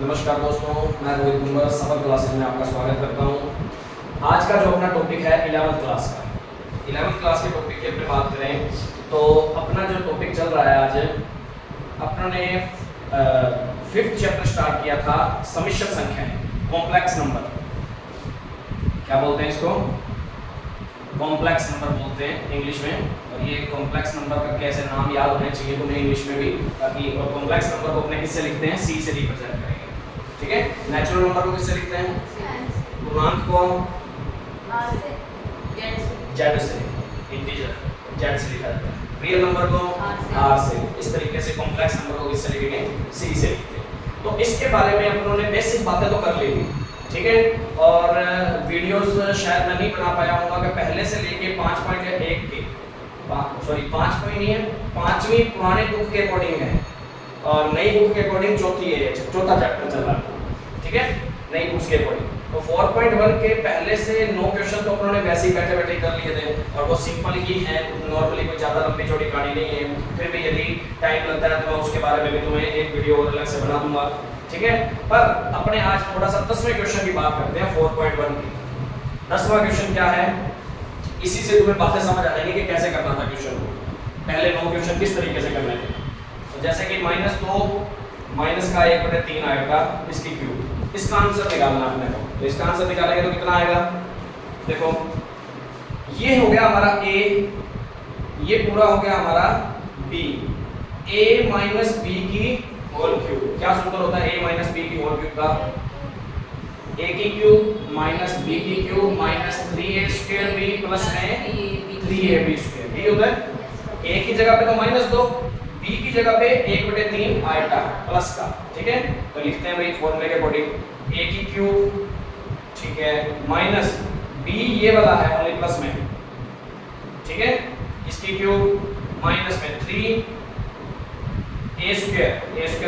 नमस्कार दोस्तों, मैं रोहित कुंवर समर क्लासेस में आपका स्वागत करता हूं। आज का जो अपना टॉपिक है 11th क्लास का। 11th क्लास के टॉपिक की अपनी बात करें तो अपना जो टॉपिक चल रहा है आज अपना ने 5th चैप्टर स्टार्ट किया था, समिश्र संख्याएं, कॉम्प्लेक्स नंबर। क्या बोलते हैं इसको? कॉम्प्लेक्स नंबर बोलते हैं इंग्लिश में। और ये कॉम्प्लेक्स नंबर का कैसे नाम याद होने चाहिए तुम्हें इंग्लिश में भी, ताकि और कॉम्प्लेक्स नंबर को अपने किससे लिखते हैं? सी से रिप्रेजेंट करेंगे, ठीक है। नेचुरल नंबर को किससे लिखते हैं? पूर्णांक को जेड से, इंटीजर जेड से लिखा जाता है। रियल नंबर को आर से। इस तरीके से कॉम्प्लेक्स नंबर को किससे लिखेंगे? सी से लिखते हैं। तो इसके बारे में अपन लोगों ने बेसिक बातें तो कर ली थी, ठीक है। और वीडियोस शायद मैं नहीं बना पाया हूँ कि पहले से लेके 5.1 के 5 पॉइंट नहीं है, 5वीं पुराने बुक के अकॉर्डिंग है और नई बुक के अकॉर्डिंग चौथा चैप्टर चल रहा है, ठीक है, नई बुक्स के अकॉर्डिंग। तो 4.1 के पहले से 9 क्वेश्चन तो उन्होंने वैसे ही बैठे बैठे कर लिए थे और वो सिंपल ही है, नॉर्मली कोई ज़्यादा लंबी चौड़ी कहानी नहीं है। फिर भी यदि टाइम लगता है तो मैं उसके बारे में भी तुम्हें एक वीडियो अलग से बना दूंगा, ठीक है। पर अपने आज थोड़ा सा 10वें क्वेश्चन की बात करते हैं 4.1 की। 10वां क्वेश्चन क्या है, इसी से तुम्हें बातें समझ आ जाएंगी कि कैसे करना था क्वेश्चन को। पहले 9 क्वेश्चन किस तरीके से करने थे। तो जैसे कि -2 माइनस का 1/3 आएगा इसकी क्यूब, इसका आंसर निकालना अपने को। तो इसका आंसर निकालेंगे तो कितना आएगा? देखो ये हो गया हमारा a, ये पूरा हो गया हमारा b, a माइनस b की होल क्यूब। क्या सूत्र होता है a माइनस b की होल क्यूब का? a की क्यूब माइनस b की cube minus 3a² b plus में 3ab²। ठीक होता है। a की जगह पे तो -2, b की जगह पे 1/3 आयटा प्लस का, ठीक है। तो लिखते हैं भाई फॉर्मूले के अकॉर्डिंग a की क्यूब, ठीक है, माइनस b ये वाला है ओनली प्लस में, ठीक है, इसकी क्यूब माइनस में 3 a²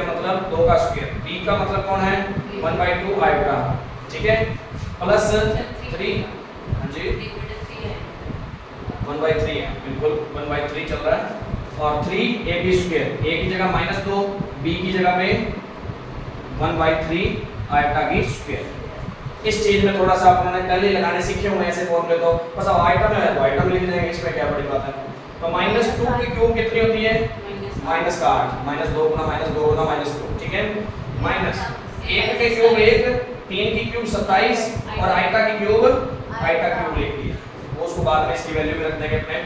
मतलब 2 का स्क्वायर, b का मतलब कौन है? 1/2 आयटा, ठीक है, प्लस 3, हाँ जी 1/3 है, बिल्कुल 1/3 चल रहा है। और 3ab², a की जगह -2, b की जगह पे 1/3 आयटा की स्क्वायर। इस चीज में थोड़ा सा अपने पहले लगाने सीखे हुए ऐसे फॉर्मूले, तो बस अब आयटा में है तो आयटा में लिख देंगे, इसमें क्या बड़ी बात है। तो -2 की क्यूब कितनी होती है? -8, -2 गुना -2 गुना -2, ठीक है। माइनस 1 की क्यूब 1, 3 की क्यूब 27 और आयटा की क्यूब लिख दिया, वो उसको बाद में इसकी वैल्यू में रख देंगे अपने।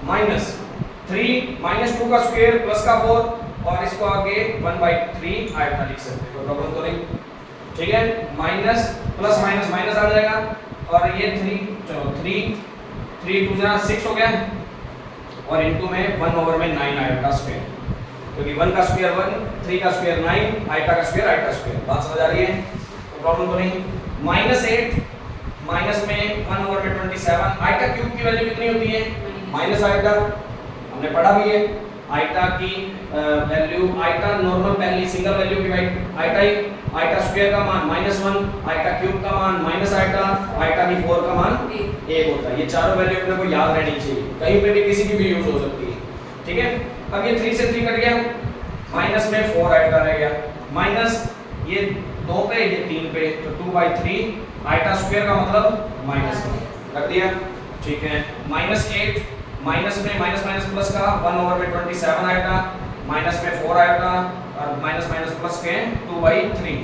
-3 -2 का स्क्वायर प्लस का 4 और इसको आगे 1/3 आयटा लिख सकते हैं, कोई प्रॉब्लम तो नहीं, ठीक है। माइनस प्लस माइनस माइनस आ जाएगा और ये 3, चलो 3 2 जा 6 हो गया और इनटू में 1/9 आयटा स्क्वायर, क्योंकि 1 का स्क्वायर 1, 3 का स्क्वायर 9, आयटा का स्क्वायर। बात समझ आ रही है? तो प्रॉब्लम तो नहीं। -8 माइनस में 1/27, आयटा क्यूब की वैल्यू कितनी होती है? माइनस आयटा, हमने पढ़ा भी है। आयटा की वैल्यू, आयटा नॉर्मल पहली सिंगल वैल्यू की आयटा ही, आयटा स्क्वायर का मान -1, आयटा क्यूब का मान माइनस आयटा, आयटा की 4 का मान 1 होता है। ये चारों वैल्यू अपने को याद रहनी चाहिए, कहीं पे भी किसी की भी यूज हो सकती है, ठीक है। अब ये 3 से 3 कट गया, माइनस में 4 आयटा रह गया, माइनस ये 2 पे ये 3 पे, तो 2/3 आयटा स्क्वायर का मतलब माइनस रख दिया, ठीक है। -8 माइनस में माइनस माइनस प्लस का 1/27 आयटा, माइनस में 4 आयटा और माइनस माइनस प्लस के 2/3।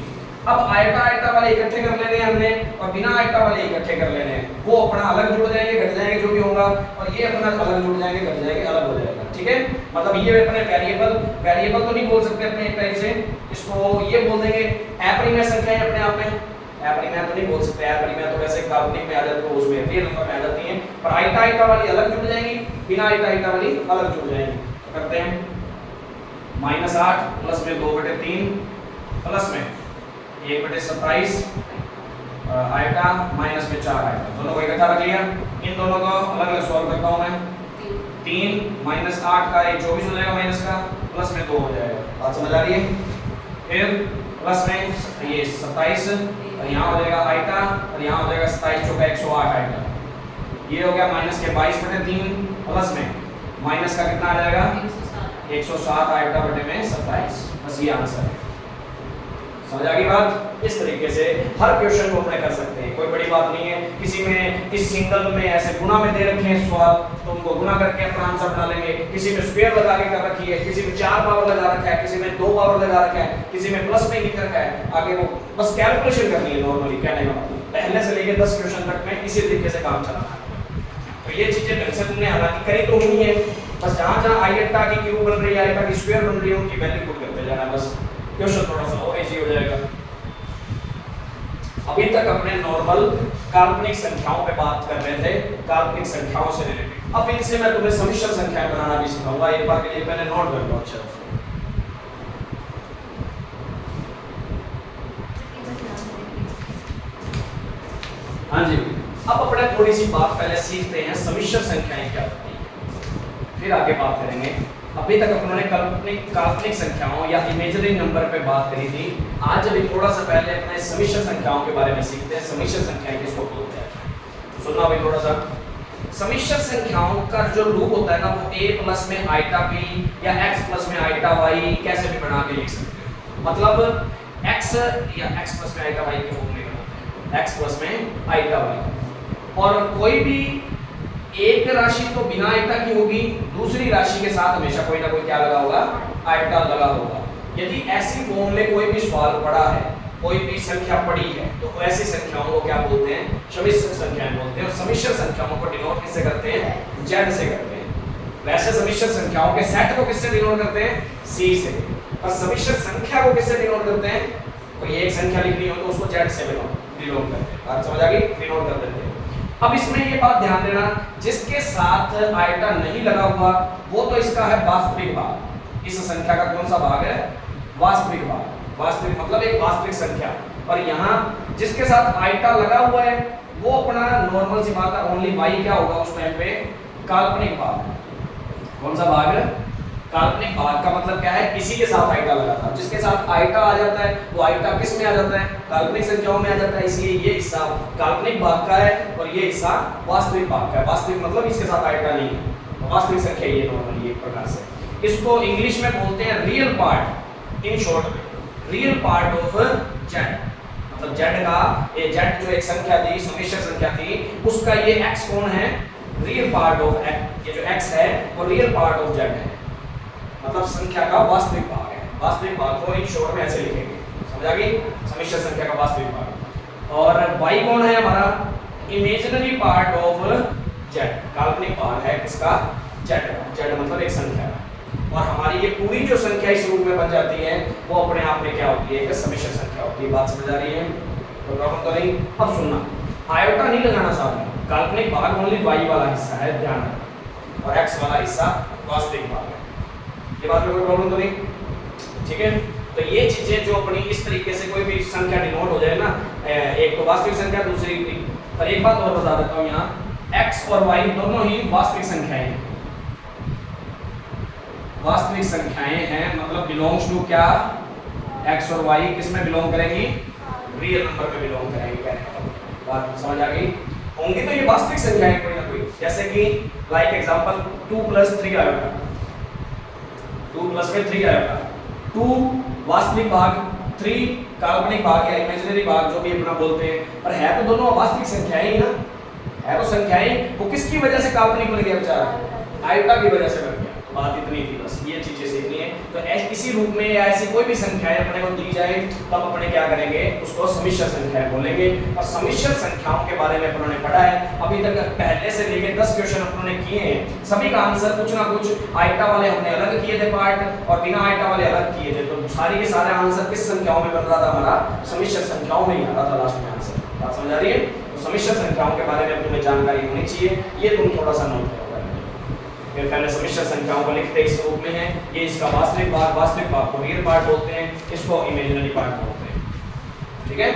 अब आयटा वाले इकट्ठे कर लेने हैं हमने और बिना आयटा वाले इकट्ठे कर लेने हैं, वो अपना अलग जुड़ जाएंगे, घट जाएंगे जो भी होगा, और ये अपना अलग जुड़ जाएंगे, घट जाएंगे, अलग हो जाएगा, ठीक है। मतलब ये अपने वेरिएबल तो नहीं बोल सकते अपने एक टाइप से, इसको ये बोल देंगे अपरिमेय संख्याएं अपने आप में। अपरिमेय तो नहीं बोल सकते, अपरिमेय तो वैसे काल्पनिक में आ जाती है, उसमें रियल नंबर में आ जाती हैं, पर आयटा वाली अलग जुड़ जाएंगी, बिना आयटा वाली अलग जुड़ जाएंगी। तो करते हैं -8 प्लस में 2/3 प्लस में 1/27 आयटा माइनस में 4 आयटा, दोनों को इकट्ठा रख लिया। इन दोनों को अलग अलग सॉल्व करता हूं मैं। 3 -8 का 24 हो जाएगा, माइनस का प्लस में 2 हो जाएगा। बात समझ आ रही है? फिर प्लस में ये 27 और यहाँ हो जाएगा आयटा और यहाँ हो जाएगा 27 चौका 108 आयटा। ये हो गया माइनस के 22/3 प्लस में माइनस का कितना आ जाएगा? 107 आयटा बटे में 27। बस ये आंसर है। समझ आ गई बात? इस तरीके से हर क्वेश्चन को अपने कर सकते हैं, कोई बड़ी बात नहीं है। किसी में इस सिंगल में ऐसे गुना में दे रखे हैं सवाल, तो उनको गुना करके अपना आंसर बना लेंगे। किसी में स्क्वायर लगा के कर रखी है, किसी में 4 पावर लगा रखा है, किसी में 2 पावर लगा रखा है, किसी में प्लस में लिख रखा है। आगे वो बस कैलकुलेशन करनी है नॉर्मली, कहने का मतलब पहले से लेके 10 क्वेश्चन तक में इसी तरीके से काम चलाना है। तो ये चीजें ढंग से तुमने हालांकि करी तो हुई है, बस जहां आइटा की क्यूब बन रही है, आइटा की स्क्वायर बन रही है, उनकी वैल्यू पुट करते जाना, बस क्वेश्चन थोड़ा सा और इजी हो जाएगा। अभी तक अपने नॉर्मल काल्पनिक संख्याओं पे बात कर रहे थे, काल्पनिक संख्याओं से रिलेटेड। अब इनसे मैं तुम्हें समिश्र संख्याएं बनाना भी सिखाऊंगा, एक बार के लिए पहले नोट कर लो। अच्छा हाँ जी, अब अपने थोड़ी सी बात पहले सीखते हैं समिश्र संख्याएं क्या होती हैं, फिर आगे बात करेंगे। अभी तक अपनों ने काल्पनिक संख्याओं या इमेजिनरी नंबर पे बात करी थी। आज अभी थोड़ा सा पहले अपने समिश्र संख्याओं के बारे में सीखते हैं। समिश्र संख्याएं किसको बोलते हैं, सुनना अभी थोड़ा सा। समिश्र संख्याओं का जो रूप होता है ना, वो a प्लस में आइटा b या x प्लस में आइटा y कैसे भी बना के लिख सकते हैं। मतलब x या x प्लस में आइटा y के फॉर्म में बनाते हैं, x प्लस में आइटा y। और कोई भी एक राशि तो बिना आइटा की होगी, दूसरी राशि के साथ हमेशा कोई ना कोई क्या लगा होगा, आइटा लगा होगा। यदि ऐसी फॉर्म में कोई भी सवाल पड़ा है, कोई भी संख्या पड़ी है, तो ऐसी संख्याओं को क्या बोलते हैं, समिश्र संख्याएं बोलते हैं। और समिश्र संख्याओं को डिनोट किससे करते हैं, z से करते हैं। वैसे समिश्र संख्याओं के सेट को किससे डिनोट करते हैं, c से। और समिश्र संख्या को किससे डिनोट करते हैं, कोई एक संख्या लिखनी हो तो उसको z से डिनोट करते हैं। बात समझ आ गई, डिनोट कर देते हैं। अब इसमें ये बात ध्यान देना, जिसके साथ आइटा नहीं लगा हुआ वो तो इसका है वास्तविक भाग। इस संख्या का कौन सा भाग है, वास्तविक भाग। वास्तविक मतलब एक वास्तविक संख्या। और यहाँ जिसके साथ आइटा लगा हुआ है वो अपना नॉर्मल सी बात है, ओनली y क्या होगा उस टाइम पे, काल्पनिक भाग। कौन सा भाग है, काल्पनिक भाग। का मतलब क्या है, इसी के साथ आइटा लगा था। जिसके साथ आइटा आ जाता है वो आइटा किस में आ जाता है, काल्पनिक संख्याओं में आ जाता है। इसलिए ये हिस्सा काल्पनिक भाग का है और ये हिस्सा वास्तविक भाग का है। वास्तविक मतलब इसके साथ आइटा नहीं है, वास्तविक संख्या ये नॉर्मली एक प्रकार से। इसको इंग्लिश में बोलते हैं रियल पार्ट, इन शॉर्ट में रियल पार्ट ऑफ z। मतलब z का ये z जो एक संख्या थी, समिश्र संख्या थी, उसका ये x कौन है, रियल पार्ट ऑफ x। ये जो x है वो रियल पार्ट ऑफ z है, मतलब संख्या का वास्तविक भाग है। वास्तविक भाग को इन शॉर्ट में ऐसे लिखेंगे, समझ आ गई, समिश्र संख्या का वास्तविक भाग। और y कौन है हमारा, इमेजिनरी पार्ट ऑफ z। काल्पनिक भाग है किसका, z का। z मतलब एक संख्या है। और हमारी ये पूरी जो संख्या इस रूप में बन जाती है वो अपने आप में क्या होती है, एक समिश्र संख्या होती है। बात समझ आ रही है, तो प्रॉब्लम तो नहीं। अब सुनना, आयोटा नहीं लगाना साथ में, काल्पनिक भाग ओनली y वाला हिस्सा है, ध्यान रखना, और x वाला हिस्सा वास्तविक भाग है। ये बात में कोई प्रॉब्लम तो नहीं, ठीक है। तो ये चीजें जो अपनी इस तरीके से कोई भी संख्या डिनोट हो जाए ना, एक तो वास्तविक संख्या, दूसरी। पर एक बात और बता देता हूँ, यहाँ x और y दोनों ही वास्तविक संख्याएं हैं। वास्तविक संख्याएं हैं मतलब बिलोंग्स टू क्या, x और y किस में बिलोंग करेंगी, रियल नंबर में बिलोंग करेंगी। कहने का बात समझ आ गई। होंगी तो ये वास्तविक संख्याएं कोई ना कोई, जैसे कि लाइक एग्जांपल 2 + 3 आयोटा, 2 + में 3 आयोटा। 2 वास्तविक भाग, 3 काल्पनिक भाग या इमेजिनरी भाग, जो भी अपना बोलते हैं। पर है तो दोनों वास्तविक संख्याएं ही ना, है तो संख्याएं। वो किसकी वजह से काल्पनिक बन गया बेचारा, आयोटा की वजह से बन गया। बात इतनी थी, बस ये चीजें सीखनी है। तो इसी रूप में या ऐसी कोई भी संख्याएं अपने को दी जाए तो हम अपने क्या करेंगे, उसको समिश्र संख्याएं बोलेंगे। और समिश्र संख्याओं के बारे में अपनों ने पढ़ा है, अभी तक पहले से लेके 10 क्वेश्चन अपनों ने किए हैं। सभी का आंसर कुछ ना कुछ आइटा वाले हमने अलग किए थे पार्ट, और बिना आइटा वाले अलग किए थे। तो सारी के सारे आंसर किस संख्याओं में बन रहा था, हमारा समिश्र संख्याओं में ही आ रहा था लास्ट में आंसर। बात समझ आ रही है। तो समिश्र संख्याओं के बारे में तुम्हें जानकारी होनी चाहिए, ये तुम थोड़ा सा नोट करो। फिर पहले समिश्र संख्याओं को लिखते इस रूप में है, ये इसका वास्तविक भाग को रियल पार्ट बोलते हैं, इसको इमेजिनरी पार्ट बोलते हैं, ठीक है।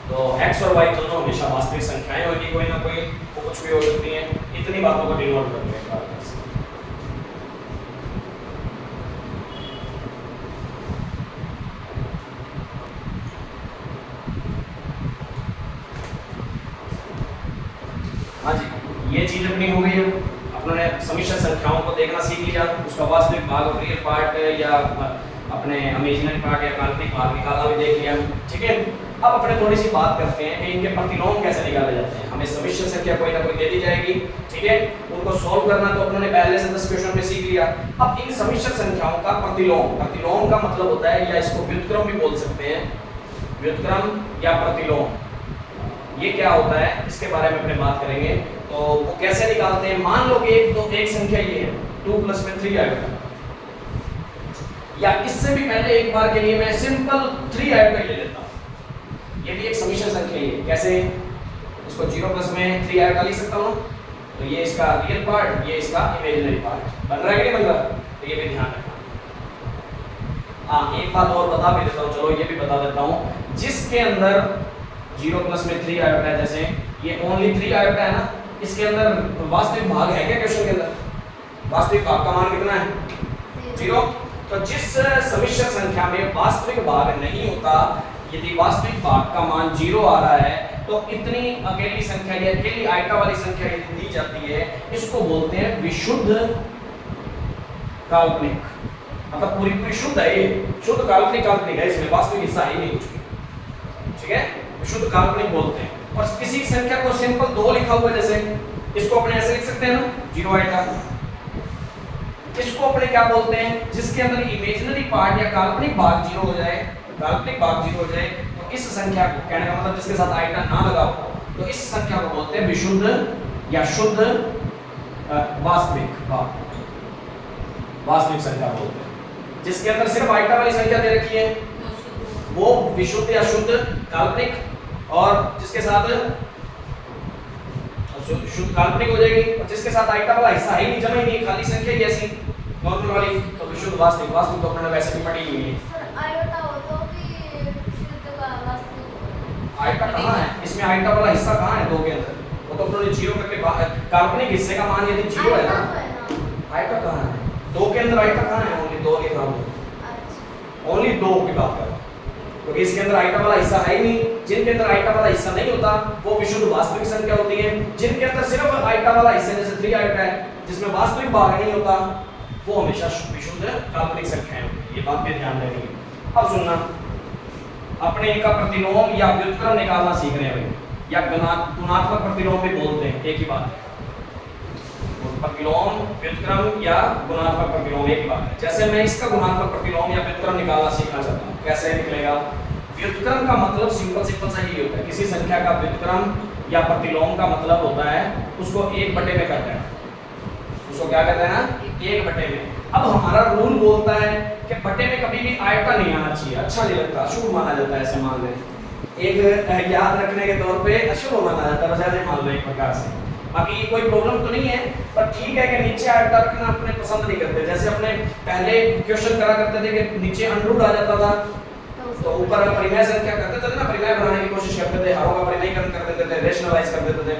तो x और y दोनों हमेशा वास्तविक संख्याएं होगी, कोई ना कोई, वो कुछ भी हो सकती हैं। इतनी बातों को डिनोट करते हैं। हाँ जी, ये चीज अपनी हो गई है। अपने समिश्र संख्याओं को देखना सीख लिया, उसका वास्तविक भाग और रियल पार्ट या अपने इमेजिनरी पार्ट या काल्पनिक भाग निकालना भी देख लिया, ठीक है। अब अपने थोड़ी सी बात करते हैं कि इनके प्रतिलोम कैसे निकाले जाते हैं। हमें समिश्र संख्या कोई ना कोई दे दी जाएगी, ठीक है, उनको सॉल्व करना तो अपने पहले से 10 क्वेश्चन में सीख लिया। अब इन समिश्र संख्याओं का प्रतिलोम, प्रतिलोम का मतलब होता है, या इसको व्युत्क्रम भी बोल सकते हैं, व्युत्क्रम या प्रतिलोम, ये क्या होता है इसके बारे में अपने बात करेंगे। तो वो कैसे निकालते हैं, मान लो कि एक संख्या ये है 2 + में 3 आएगा, या इससे भी पहले एक बार के लिए मैं सिंपल 3 आएगा ले लेता हूं। ये भी एक समिश्र संख्या है, कैसे, इसको 0 + में 3 आएगा लिख सकता हूं। तो ये इसका रियल पार्ट, ये इसका इमेजिनरी पार्ट, बन रहा है कि नहीं बन रहा, तो ये भी ध्यान रखना। हाँ, एक बात और बता भी देता हूँ, चलो ये भी बता देता हूँ, जिसके अंदर 0 + में 3 आयोटा है, जैसे ये ओनली 3 आयोटा है ना, इसके अंदर वास्तविक भाग है क्या क्वेश्चन के अंदर? वास्तविक भाग का मान कितना है? 0। तो जिस समिश्र संख्या में वास्तविक भाग नहीं होता, यदि वास्तविक भाग का मान 0 आ रहा है, तो इतनी अकेली संख्या या अकेली आयता वाली संख्या यदि दी जाती है, इसको बोलते हैं विशुद्ध काल्पनिक। मतलब पूरी शुद्ध है, ये शुद्ध काल्पनिक है, इसमें वास्तविक हिस्सा ही नहीं कुछ भी, ठीक है, विशुद्ध काल्पनिक बोलते हैं। और किसी संख्या को सिंपल 2 लिखा हुआ, जैसे इसको अपने ऐसे लिख सकते हैं ना, 0 आएगा। इसको अपने क्या बोलते हैं, जिसके अंदर इमेजिनरी पार्ट या काल्पनिक भाग 0 हो जाए, काल्पनिक भाग 0 हो जाए, तो इस संख्या को, कहने का मतलब जिसके साथ आइटा ना लगा हो, तो इस संख्या को बोलते हैं विशुद्ध या शुद्ध वास्तविक भाग, वास्तविक संख्या बोलते हैं। जिसके अंदर सिर्फ आइटा वाली संख्या दे रखी है वो विशुद्ध या शुद्ध काल्पनिक, और जिसके साथ शुद्ध काल्पनिक हो जाएगी, और जिसके साथ आइटा वाला हिस्सा ही नहीं, जमा ही नहीं, खाली संख्या ही ऐसी नॉर्मल वाली, तो विशुद्ध वास्तविक। वास्तविक तो अपने वैसे भी पढ़ी हुई है। आयोटा हो तो भी शुद्ध का वास्तविक। आइटा कहाँ है इसमें, आइटा वाला हिस्सा कहाँ है 2 के अंदर? वो तो अपने 0 करके काल्पनिक हिस्से का मान यदि 0 है ना, आइटा कहाँ है 2 के अंदर? आइटा कहाँ है? ओनली 2 लिखा हुआ, ओनली 2 की बात कर रहा हूं, क्योंकि इसके अंदर आइटा वाला हिस्सा है ही नहीं। जिनके अंदर आइटा वाला हिस्सा नहीं होता वो विशुद्ध वास्तविक संख्या होती है। जिनके अंदर सिर्फ आइटा वाला हिस्सा, जैसे 3 आइटा है, जिसमें वास्तविक भाग नहीं होता, वो हमेशा विशुद्ध काल्पनिक संख्याएं होती है। ये बात पे ध्यान देनी है। अब सुनना, अपने इनका प्रतिलोम या व्युत्क्रम निकालना सीख रहे हैं भाई, या गुणात्मक प्रतिलोम भी बोलते हैं, एक ही बात है। प्रतिलोम, व्युत्क्रम या गुणात्मक प्रतिलोम एक ही बात है। जैसे मैं इसका गुणात्मक प्रतिलोम या व्युत्क्रम निकालना सीखना चाहता हूँ, कैसे निकलेगा? व्युत्क्रम का मतलब सिंपल सा ही होता है, किसी संख्या का व्युत्क्रम या प्रतिलोम का मतलब होता है उसको 1/में कर देना। उसको क्या कर देना? 1/में। अब हमारा रूल बोलता है कि बटे में कभी भी आयता नहीं आना चाहिए, अच्छा नहीं लगता, अशुभ माना जाता है, ऐसे मान लें। एक याद रखने के तौर पे अशुभ माना जाता है, बस ऐसे मान लो एक प्रकार से। बाकी कोई प्रॉब्लम तो नहीं है, पर ठीक है कि नीचे आयता रखना अपने पसंद नहीं करते। जैसे अपने पहले क्वेश्चन करा करते थे कि नीचे अंडररूट आ जाता था, तो ऊपर परिमेय संख्या करते थे ना, परिमेय बनाने की कोशिश करते थे, हरों का परिमेयकरण कर देते थे, रेशनलाइज कर देते थे,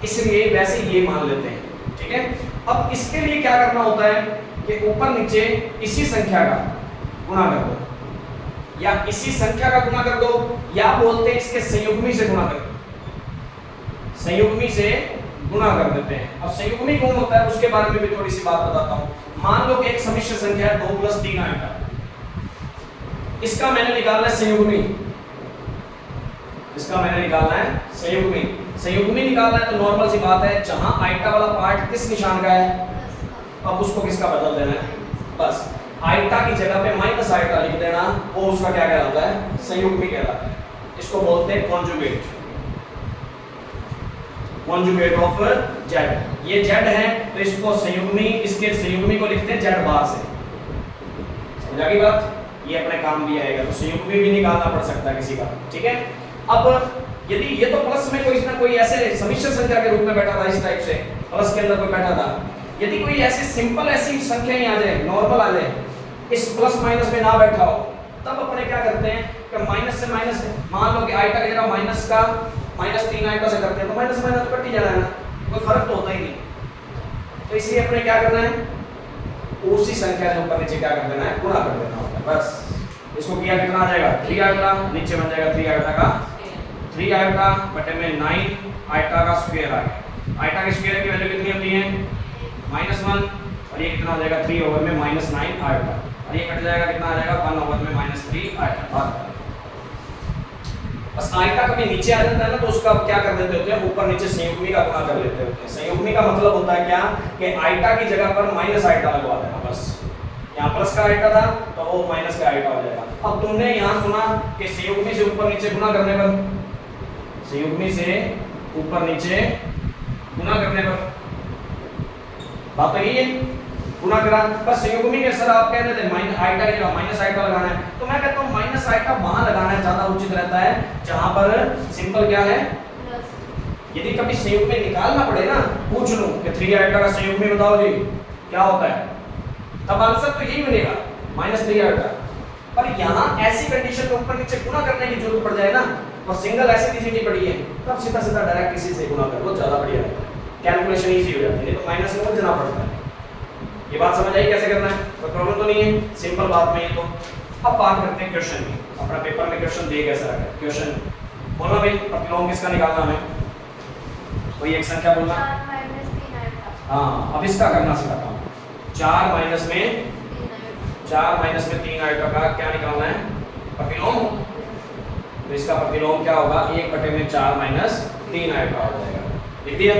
इसलिए वैसे ये मान लेते हैं, ठीक है। अब इसके लिए क्या करना होता है कि ऊपर नीचे इसी संख्या का गुणा कर दो, या इसी संख्या का गुणा कर दो, या बोलते हैं इसके संयुग्मी से गुणा कर दो, संयुग्मी से गुणा कर देते हैं। अब संयुग्मी कौन होता है उसके बारे में भी थोड़ी सी बात बताता हूं। मान लो कि एक समिश्र संख्या है 2 + 3 आएगा, इसका मैंने निकालना है संयुग्मी, इसका मैंने निकालना है संयुग्मी। संयुग्मी निकालना है तो नॉर्मल सी बात है, जहां आइटा वाला पार्ट किस निशान का है, अब उसको किसका बदल देना है, बस आइटा की जगह पे माइनस आइटा लिख देना, वो उसका क्या कहलाता है? संयुग्मी कहलाता है। इसको बोलते हैं कॉन्जुगेट, कॉन्जुगेट ऑफ z। ये z है तो इसको संयुग्मी, इसके संयुग्मी को लिखते हैं z बार से, समझा की बात? ये अपने काम भी आएगा, तो संयुग्मी भी निकालना पड़ सकता है किसी का, ठीक है। अब यदि ये तो प्लस में कोई ना कोई ऐसे समिश्र संख्या के रूप में बैठा था, इस टाइप से प्लस के अंदर कोई बैठा था, यदि कोई ऐसी सिंपल ऐसी संख्याएं आ जाए, नॉर्मल आ जाए, इस प्लस माइनस में ना बैठा हो, तब अपने क्या करते हैं कि माइनस से माइनस, मान लो कि आइटा की जगह माइनस का -3 आइटा से करते हैं, तो माइनस माइनस तो कट ही जाना है ना, कोई फर्क तो होता ही नहीं। तो इसलिए अपने क्या करना है, उसी संख्या से ऊपर नीचे क्या कर देना है, गुणा कर देना होता है, बस। इसको किया कितना आ जाएगा? 3 आइटा, नीचे बन जाएगा 3 आइटा का 3 आइटा बटे में 9 आइटा का स्क्वायर आ गया। आइटा के स्क्वायर की वैल्यू कितनी होती है? -1, और ये कितना हो जाएगा? 3/9 आइटा। ये कट जाएगा, कितना आ जाएगा 1/में -3 आइटा। बस आइटा कभी नीचे आ जाता है ना तो उसका क्या कर देते होते हैं, ऊपर नीचे संयुग्मी का गुणा कर लेते होते हैं। संयुग्मी का मतलब होता है क्या कि आइटा की जगह पर माइनस आइटा लगवा देना, बस यहाँ प्लस का आइटा था तो वो माइनस का आइटा हो जाएगा। अब तुमने यहाँ सुना कि संयुग्मी से ऊपर नीचे गुणा करने पर, संयुग्मी से ऊपर नीचे गुणा करने पर, बात तो यही है, गुणा करा। बस संयुग्मी के सर आप कह रहे थे माइनस आइटा की जगह माइनस आइटा लगाना है, तो मैं कहता हूँ माइनस आइटा वहां लगाना है ज्यादा उचित रहता है जहां पर सिंपल क्या है, यदि कभी संयुग्मी निकालना पड़े ना, पूछ लूं कि 3 आइटा का संयुग्मी बताओ जी क्या होता है, तब आंसर तो यही मिलेगा -3 आइटा। पर यहाँ ऐसी कंडीशन में ऊपर नीचे गुणा करने की जरूरत पड़ जाए ना, और सिंगल एसिडिसिटी पड़ी है, तब सीधा सीधा डायरेक्ट किसी से गुणा कर लो, ज्यादा बढ़िया रहता है, कैलकुलेशन इजी हो जाती है, नहीं तो माइनस में उलझना पड़ता है। ये बात समझ आई कैसे करना है, कोई प्रॉब्लम तो नहीं है, सिंपल बात में ये तो। अब बात करते हैं क्वेश्चन की, अपना पेपर में क्वेश्चन दिए कैसा रखा है, क्वेश्चन बोलना भाई प्रतिलोम किसका निकालना है, कोई एक संख्या बोलना। 4 - 3 आइटा। हाँ अब इसका करना सिखाता हूँ, 4 माइनस में 3 आइटा का क्या निकालना है, प्रतिलोम। तो इसका प्रतिलोम क्या होगा, 1/4 - 3 आइटा हो जाएगा, लिख दिया।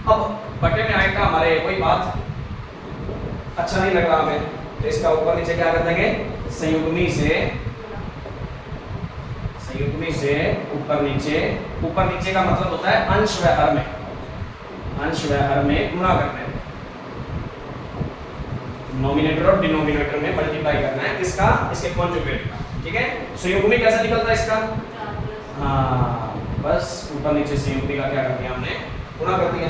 अब बटे में आइटा हमारे कोई बात अच्छा नहीं लग रहा हमें, तो इसका ऊपर नीचे क्या कर देंगे, संयुग्मी से ऊपर नीचे का मतलब होता है अंश व हर में गुणा करना है, नोमिनेटर और डिनोमिनेटर में मल्टीप्लाई करना है, किसका, इसके कॉन्जुगेट का, ठीक है। संयुग्मी कैसे निकलता है इसका, हाँ बस ऊपर नीचे संयुग्मी का क्या कर दिया हमने, गुणा कर दिया,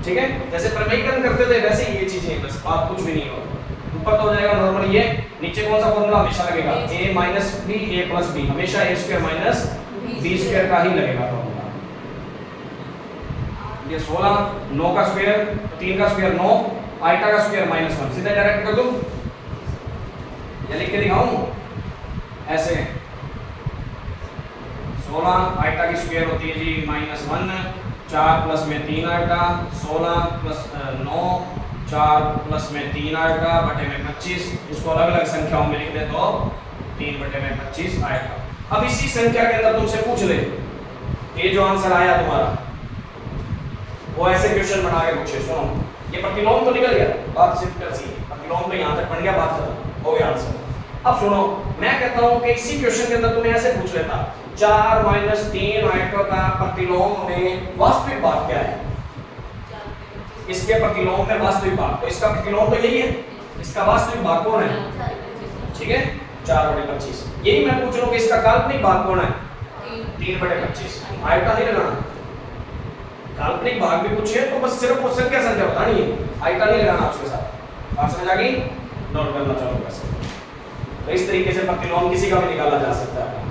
ठीक है। जैसे प्रमेयीकरण करते थे वैसे ही ये चीजें, बस बात कुछ भी नहीं होगा। ऊपर तो हो जाएगा नॉर्मल, ये नीचे कौन सा फॉर्मूला हमेशा लगेगा, a - b a + b, हमेशा a² - b² का ही लगेगा फॉर्मूला। ये 16, 9 का स्क्वायर, 3 का स्क्वायर 9, आइटा का स्क्वायर -1, सीधा डायरेक्ट कर दूं या लिख के दिखाऊं, ऐसे 16 आइटा की स्क्वायर होती है जी -1, 4 प्लस में 3 आइटा, 16 प्लस 9, 4 प्लस में 3 आइटा बटे में 25, इसको अलग अलग संख्याओं में लिख दे तो 3/25 आइटा। अब इसी संख्या के अंदर तुमसे पूछ ले, ये जो आंसर आया तुम्हारा वो ऐसे क्वेश्चन बना के पूछे, सुनो ये प्रतिलोम तो निकल गया, बात सिंपल सी, प्रतिलोम तो यहाँ तक बन गया, बात खत्म हो गया आंसर। अब सुनो मैं कहता हूँ कि इसी क्वेश्चन के अंदर तुम्हें ऐसे पूछ लेता, 4 - 3 आइटा का प्रतिलोम में वास्तविक भाग क्या है, इसके प्रतिलोम में वास्तविक भाग, तो इसका प्रतिलोम तो यही है, इसका वास्तविक भाग कौन है, ठीक है 4/25। यही मैं पूछ रहा हूँ कि इसका काल्पनिक भाग कौन है, 3/25। आइटा नहीं लगाना, काल्पनिक भाग भी पूछे तो बस सिर्फ वो संख्या बतानी है, आइटा नहीं लगाना उसके साथ, बात समझ आ गई, नोट करना चालू कर सकते। तो इस तरीके से प्रतिलोम किसी का भी निकाला जा सकता है।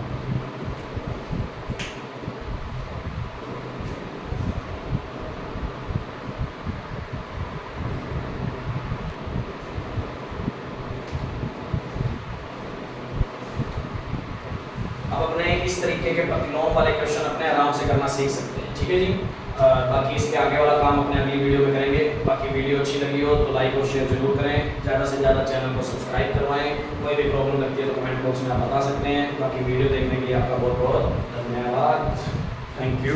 अब अपने इस तरीके के प्रतिलोम वाले क्वेश्चन अपने आराम से करना सीख सकते हैं, ठीक है जी। बाकी इसके आगे वाला काम अपने अगली वीडियो में करेंगे। बाकी वीडियो अच्छी लगी हो तो लाइक और शेयर जरूर करें, ज़्यादा से ज़्यादा चैनल को सब्सक्राइब करवाएं। कोई भी प्रॉब्लम लगती है तो कमेंट बॉक्स में आप बता सकते हैं। बाकी वीडियो देखने के लिए आपका बहुत बहुत धन्यवाद, थैंक यू।